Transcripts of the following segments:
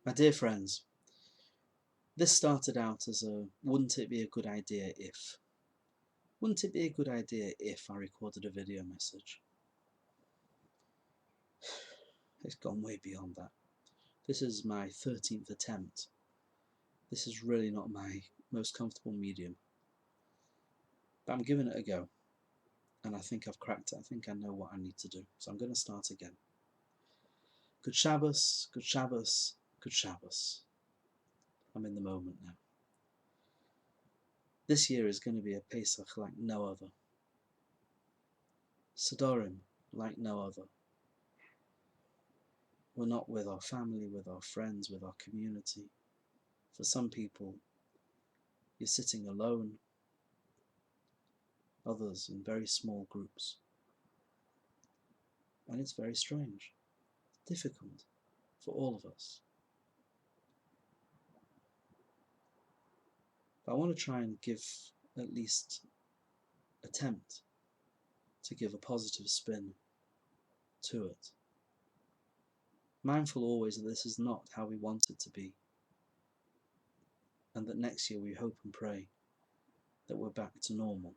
My dear friends, this started out as a wouldn't it be a good idea if? Wouldn't it be a good idea if I recorded a video message? It's gone way beyond that. This is my 13th attempt. This is really not my most comfortable medium. But I'm giving it a go. And I think I've cracked it. I think I know what I need to do. So I'm going to start again. Good Shabbos, good Shabbos, good Shabbos. I'm in the moment now. This year is going to be a Pesach like no other. Sidorim like no other. We're not with our family, with our friends, with our community. For some people, you're sitting alone, others in very small groups. And it's very strange, difficult for all of us. But I want to try and give at least attempt to give a positive spin to it. Mindful always that this is not how we want it to be, and that next year we hope and pray that we're back to normal.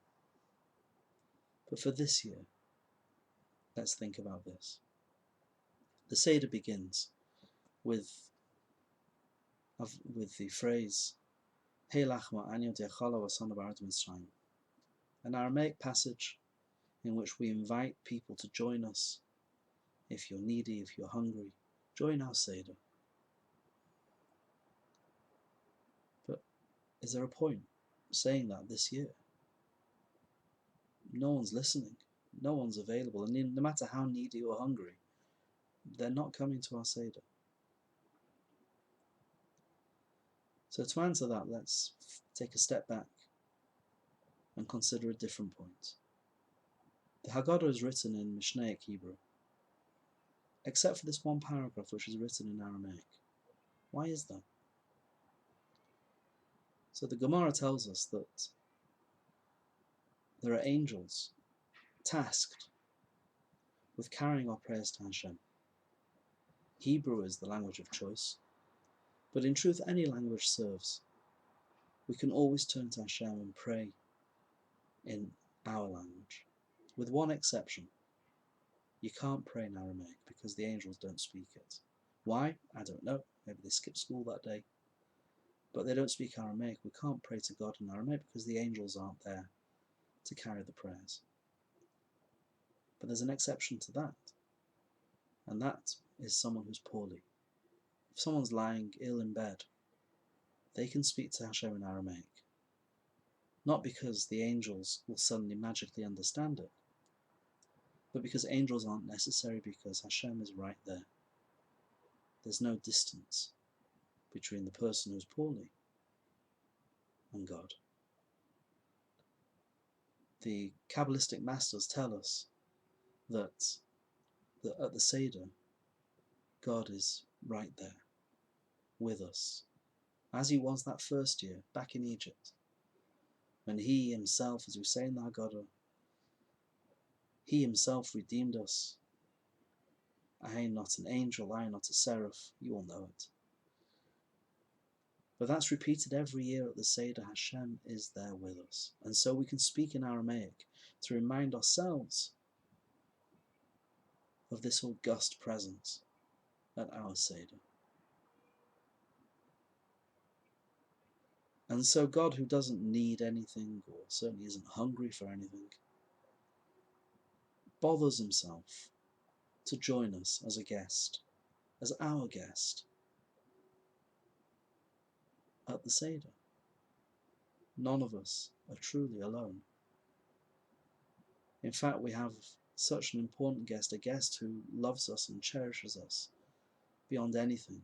But for this year, let's think about this. The Seder begins with the phrase an Aramaic passage in which we invite people to join us. If you're needy, if you're hungry, join our Seder. But is there a point saying that this year? No one's listening, no one's available, and no matter how needy or hungry, they're not coming to our Seder. So to answer that, let's take a step back and consider a different point. The Haggadah is written in Mishnaic Hebrew, except for this one paragraph which is written in Aramaic. Why is that? So the Gemara tells us that there are angels tasked with carrying our prayers to Hashem. Hebrew is the language of choice, but in truth any language serves. We can always turn to Hashem and pray in our language, with one exception. You can't pray in Aramaic because the angels don't speak it. Why? I don't know. Maybe they skipped school that day. But they don't speak Aramaic. We can't pray to God in Aramaic because the angels aren't there to carry the prayers. But there's an exception to that, and that is someone who's poorly. If someone's lying ill in bed, they can speak to Hashem in Aramaic. Not because the angels will suddenly magically understand it, but because angels aren't necessary, because Hashem is right there. There's no distance between the person who's poorly and God. The Kabbalistic masters tell us that at the Seder, God is right there with us, as he was that first year back in Egypt, when he himself, as we say in the Haggadah, he himself redeemed us. I am not an angel, I am not a seraph, you all know it. But that's repeated every year at the Seder. Hashem is there with us. And so we can speak in Aramaic to remind ourselves of this august presence at our Seder. And so God, who doesn't need anything, or certainly isn't hungry for anything, bothers himself to join us as a guest, as our guest, at the Seder. None of us are truly alone. In fact, we have such an important guest, a guest who loves us and cherishes us beyond anything.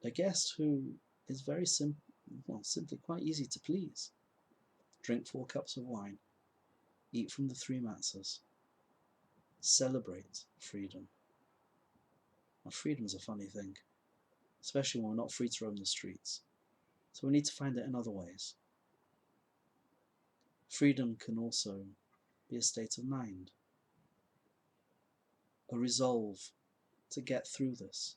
A guest who is very simply quite easy to please. Drink 4 cups of wine, eat from the 3 matzahs, celebrate freedom. Now, freedom is a funny thing, especially when we're not free to roam the streets. So we need to find it in other ways. Freedom can also be a state of mind, a resolve to get through this,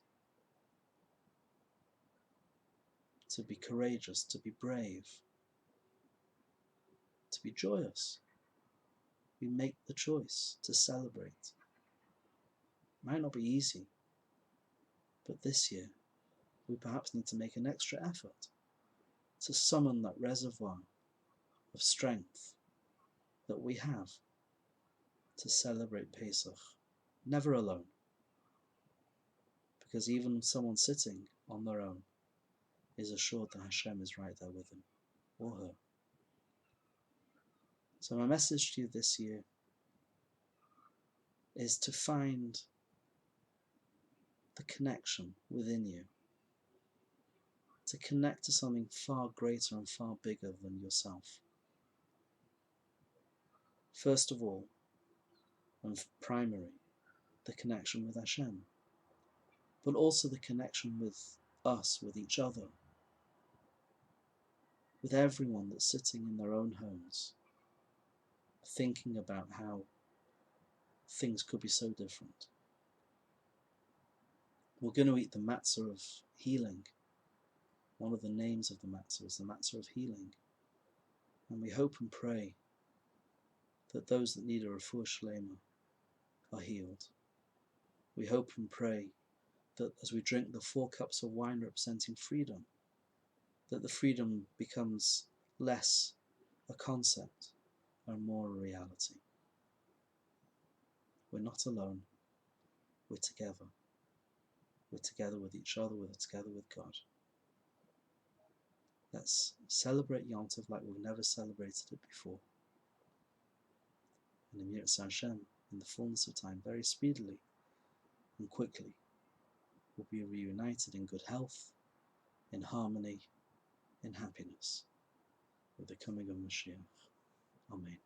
to be courageous, to be brave, to be joyous. We make the choice to celebrate. It might not be easy, but this year we perhaps need to make an extra effort to summon that reservoir of strength that we have to celebrate Pesach, never alone, because even someone sitting on their own is assured that Hashem is right there with him or her. So my message to you this year is to find the connection within you, to connect to something far greater and far bigger than yourself. First of all, and primary, the connection with Hashem, but also the connection with us, with each other, with everyone that's sitting in their own homes, thinking about how things could be so different. We're going to eat the matzah of healing. One of the names of the matzah is the matzah of healing. And we hope and pray that those that need a refuah shlema are healed. We hope and pray that as we drink the 4 cups of wine representing freedom, that the freedom becomes less a concept and more a reality. We're not alone. We're together. We're together with each other. We're together with God. Let's celebrate Yom Tov like we've never celebrated it before. And in Yirat Hashem, in the fullness of time, very speedily and quickly, we'll be reunited in good health, in harmony, in happiness, with the coming of Mashiach. Amen.